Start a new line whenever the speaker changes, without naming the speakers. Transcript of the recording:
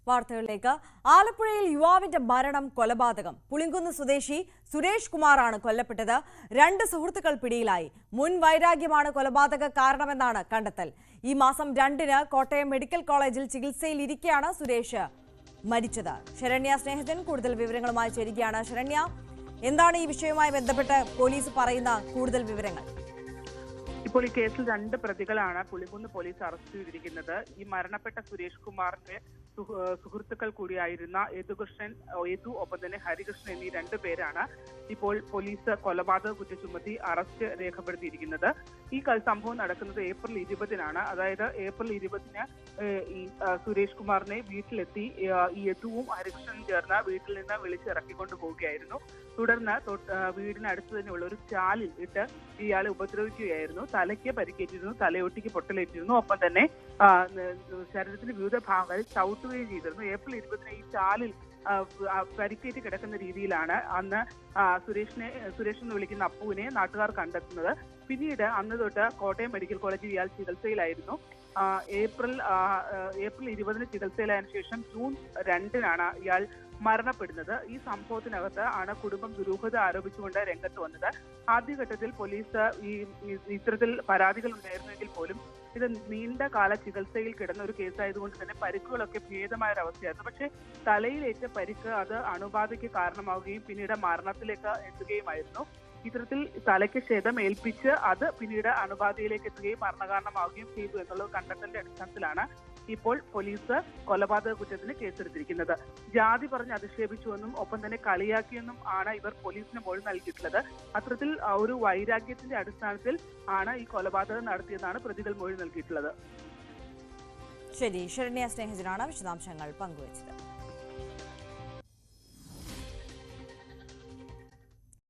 വാർത്തകളിലേക്ക്. ആലപ്പുഴയിൽ യുവാവിന്റെ മരണം കൊലപാതകം. പുളിങ്കുന്ന് സ്വദേശി സുരേഷ് കുമാറാണ് കൊല്ലപ്പെട്ടത്. 2 സുഹൃത്തുക്കൾ പിടിയിലായി. മുൻ വൈരാഗ്യമാണ് കൊലപാതക കാരണമെന്നാണ് കണ്ടെത്തൽ. ഈ മാസം 2-ന് കോട്ടയം മെഡിക്കൽ കോളേജിൽ ചികിത്സയിലിരിക്കെയാണ് സുരേഷ് മരിച്ചത്. ശരണ്യ സ്നേഹജൻ കൂടുതൽ വിവരങ്ങളുമായി ചേരുകയാണ്. ശരണ്യ, എന്താണ് ഈ വിഷയവുമായി ബന്ധപ്പെട്ട് പോലീസ് പറയുന്ന കൂടുതൽ വിവരങ്ങൾ?
ഇപ്പോൾ ഈ കേസിൽ 2 പ്രതികളാണ് പുളിങ്കുന്ന് പോലീസ് അറസ്റ്റ് ചെയ്തിരിക്കുന്നത്. ഈ മരണപ്പെട്ട സുരേഷ് കുമാറിന്റെ സുഹൃത്തുക്കൾ കൂടിയായിരുന്ന യദു ഒപ്പം തന്നെ ഹരികൃഷ്ണൻ എന്നീ 2 പേരാണ് ഇപ്പോൾ പോലീസ് കൊലപാതക കുറ്റം ചുമത്തി അറസ്റ്റ് രേഖപ്പെടുത്തിയിരിക്കുന്നത്. ഈ സംഭവം നടക്കുന്നത് ഏപ്രിൽ 20-നാണ്. അതായത് ഏപ്രിൽ 20-ന് ഈ സുരേഷ് കുമാറിനെ വീട്ടിലെത്തി ഈ യദുവും ഹരികൃഷ്ണനും ചേർന്ന് വീട്ടിൽ നിന്ന് വിളിച്ചിറക്കിക്കൊണ്ട് പോവുകയായിരുന്നു. തുടർന്ന് വീടിനടുത്ത് തന്നെയുള്ള ഒരു ചാലിൽ ഇട്ട് ഇയാളെ ഉപദ്രവിക്കുകയായിരുന്നു. തലയ്ക്ക് പരിക്കേറ്റിരുന്നു, തലയൊട്ടിക്ക് പൊട്ടലേറ്റിരുന്നു, ഒപ്പം തന്നെ ശരീരത്തിന്റെ വിവിധ ഭാഗങ്ങളിൽ ചവിട്ടുകയും ചെയ്തിരുന്നു. ഏപ്രിൽ 20-ന് ഈ ചാലിൽ പരിക്കേറ്റ് കിടക്കുന്ന രീതിയിലാണ് അന്ന് സുരേഷ് എന്ന് വിളിക്കുന്ന അപ്പുവിനെ നാട്ടുകാർ കണ്ടെത്തുന്നത്. പിന്നീട് അന്ന് തൊട്ട് കോട്ടയം മെഡിക്കൽ കോളേജിൽ ഇയാൾ ചികിത്സയിലായിരുന്നു. ഏപ്രിൽ 20-ന് ചികിത്സയിലായതിനു ശേഷം ജൂൺ 2-നാണ് ഇയാൾ മരണപ്പെടുന്നത്. ഈ സംഭവത്തിനകത്ത് ആണ് കുടുംബം ദുരൂഹത ആരോപിച്ചുകൊണ്ട് രംഗത്ത് വന്നത്. ആദ്യഘട്ടത്തിൽ പോലീസ് ഇത്തരത്തിൽ പരാതികൾ ഉണ്ടായിരുന്നെങ്കിൽ പോലും ഇത് നീണ്ട കാല ചികിത്സയിൽ കിടന്ന ഒരു കേസായതുകൊണ്ട് തന്നെ പരിക്കുകളൊക്കെ ഭേദമായ ഒരവസ്ഥയായിരുന്നു. പക്ഷേ തലയിലേറ്റ പരിക്ക് അത് അണുബാധയ്ക്ക് കാരണമാവുകയും പിന്നീട് മരണത്തിലേക്ക് എത്തുകയുമായിരുന്നു. ഇത്തരത്തിൽ തലയ്ക്ക് ക്ഷതം ഏൽപ്പിച്ച് അത് പിന്നീട് അണുബാധയിലേക്ക് എത്തുകയും മരണകാരണമാവുകയും ചെയ്തു എന്നുള്ള കണ്ടെത്തലിന്റെ അടിസ്ഥാനത്തിലാണ് ഇപ്പോൾ പോലീസ് കൊലപാതക കുറ്റത്തിന് കേസെടുത്തിരിക്കുന്നത്. ജാതി പറഞ്ഞ് അധിക്ഷേപിച്ചുവെന്നും ഒപ്പം തന്നെ കളിയാക്കിയെന്നും ആണ് ഇവർ പോലീസിന് മൊഴി നൽകിയിട്ടുള്ളത്. അത്തരത്തിൽ ഒരു വൈരാഗ്യത്തിന്റെ അടിസ്ഥാനത്തിൽ ആണ് ഈ കൊലപാതകം നടത്തിയെന്നാണ് പ്രതികൾ മൊഴി നൽകിയിട്ടുള്ളത്.
ശരി, ശരണ്യ സ്നേഹജനാണ് വിശദാംശങ്ങൾ പങ്കുവച്ചത്.